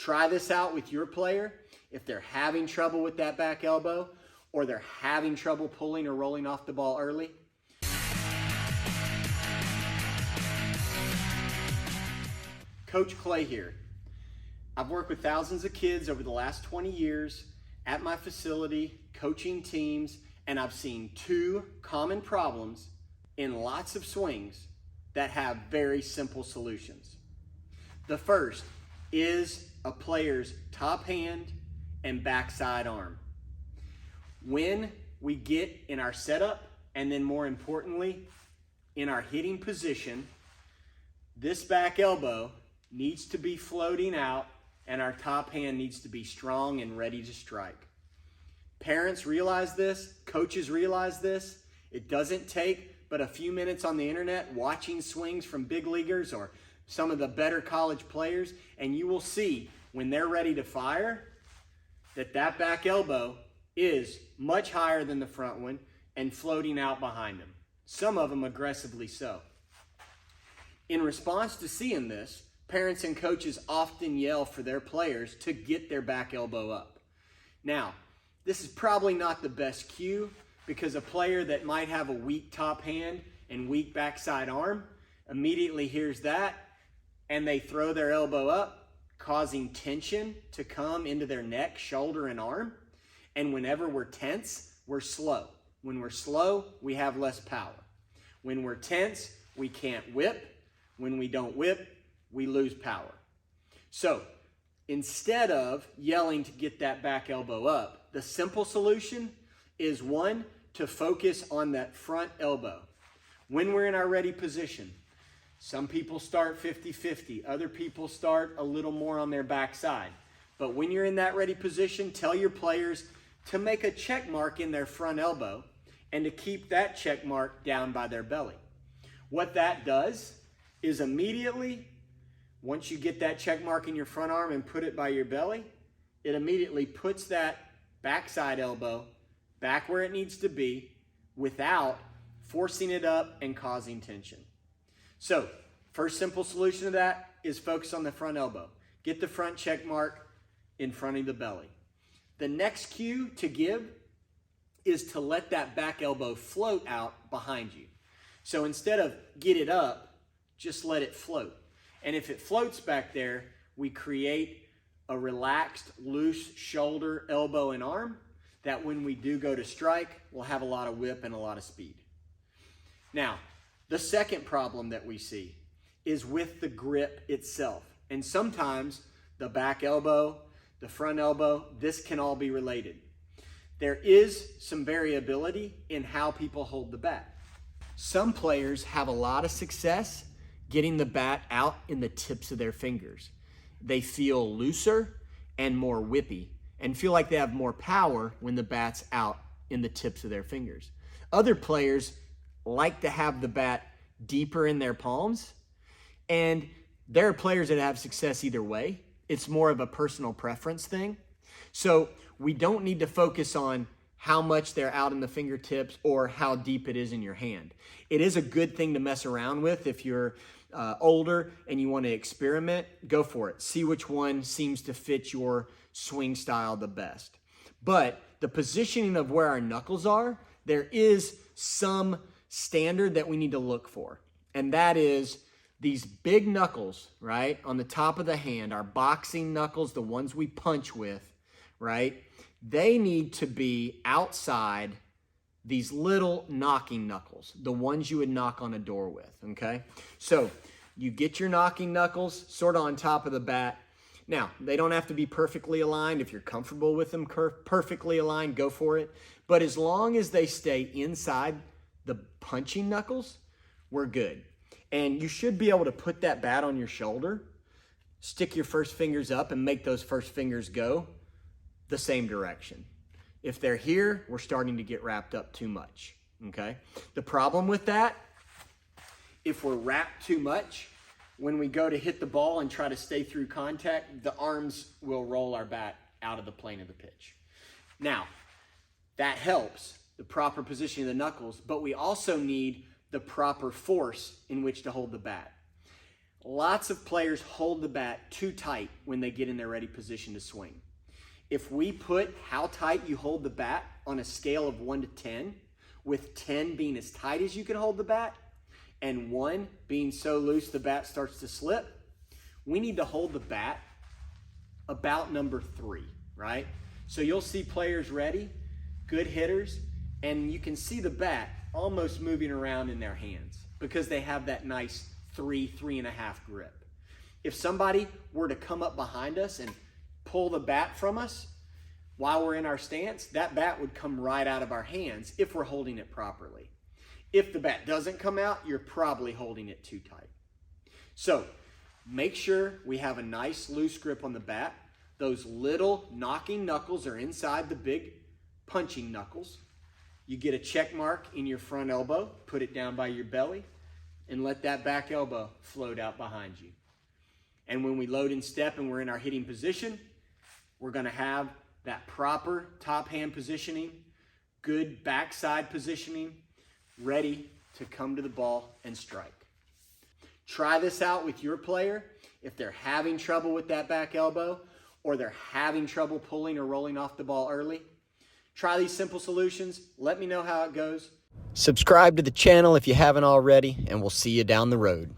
Try this out with your player. If they're having trouble with that back elbow, or they're having trouble pulling or rolling off the ball early. Coach Clay here. I've worked with thousands of kids over the last 20 years at my facility, coaching teams, and I've seen two common problems in lots of swings that have very simple solutions. The first is a player's top hand and backside arm. When we get in our setup, and then more importantly, in our hitting position, this back elbow needs to be floating out and our top hand needs to be strong and ready to strike. Parents realize this, coaches realize this. It doesn't take but a few minutes on the internet watching swings from big leaguers or some of the better college players, and you will see when they're ready to fire that back elbow is much higher than the front one and floating out behind them. Some of them aggressively so. In response to seeing this, parents and coaches often yell for their players to get their back elbow up. Now, this is probably not the best cue because a player that might have a weak top hand and weak backside arm immediately hears that and they throw their elbow up, causing tension to come into their neck, shoulder, and arm. And whenever we're tense, we're slow. When we're slow, we have less power. When we're tense, we can't whip. When we don't whip, we lose power. So instead of yelling to get that back elbow up, the simple solution is one, to focus on that front elbow. When we're in our ready position, some people start 50-50, other people start a little more on their backside. But when you're in that ready position, tell your players to make a check mark in their front elbow and to keep that check mark down by their belly. What that does is immediately, once you get that check mark in your front arm and put it by your belly, it immediately puts that backside elbow back where it needs to be without forcing it up and causing tension. So, first simple solution to that is focus on the front elbow. Get the front check mark in front of the belly. The next cue to give is to let that back elbow float out behind you. So instead of get it up, just let it float. And if it floats back there, we create a relaxed, loose shoulder, elbow, and arm that when we do go to strike, we'll have a lot of whip and a lot of speed. Now, the second problem that we see is with the grip itself. And sometimes the back elbow, the front elbow, this can all be related. There is some variability in how people hold the bat. Some players have a lot of success getting the bat out in the tips of their fingers. They feel looser and more whippy and feel like they have more power when the bat's out in the tips of their fingers. Other players like to have the bat deeper in their palms, and there are players that have success either way. It's more of a personal preference thing. So we don't need to focus on how much they're out in the fingertips or how deep it is in your hand. It is a good thing to mess around with if you're older and you want to experiment. Go for it. See which one seems to fit your swing style the best. But the positioning of where our knuckles are, there is some standard that we need to look for. And that is these big knuckles, right, on the top of the hand, our boxing knuckles, the ones we punch with, right, they need to be outside these little knocking knuckles, the ones you would knock on a door with, okay? So you get your knocking knuckles sort of on top of the bat. Now, they don't have to be perfectly aligned. If you're comfortable with them perfectly aligned, go for it. But as long as they stay inside the punching knuckles, we're good. And you should be able to put that bat on your shoulder, stick your first fingers up and make those first fingers go the same direction. If they're here, we're starting to get wrapped up too much, okay? The problem with that, if we're wrapped too much, when we go to hit the ball and try to stay through contact, the arms will roll our bat out of the plane of the pitch. Now, that helps, the proper positioning of the knuckles, but we also need the proper force in which to hold the bat. Lots of players hold the bat too tight when they get in their ready position to swing. If we put how tight you hold the bat on a scale of 1 to 10, with 10 being as tight as you can hold the bat, and 1 being so loose the bat starts to slip, we need to hold the bat about number 3, right? So you'll see players ready, good hitters, and you can see the bat almost moving around in their hands because they have that nice 3.5 grip. If somebody were to come up behind us and pull the bat from us while we're in our stance, that bat would come right out of our hands if we're holding it properly. If the bat doesn't come out, you're probably holding it too tight. So make sure we have a nice loose grip on the bat. Those little knocking knuckles are inside the big punching knuckles. You get a check mark in your front elbow, put it down by your belly, and let that back elbow float out behind you. And when we load and step and we're in our hitting position, we're going to have that proper top hand positioning, good backside positioning, ready to come to the ball and strike. Try this out with your player. If they're having trouble with that back elbow or they're having trouble pulling or rolling off the ball early, try these simple solutions. Let me know how it goes. Subscribe to the channel if you haven't already, and we'll see you down the road.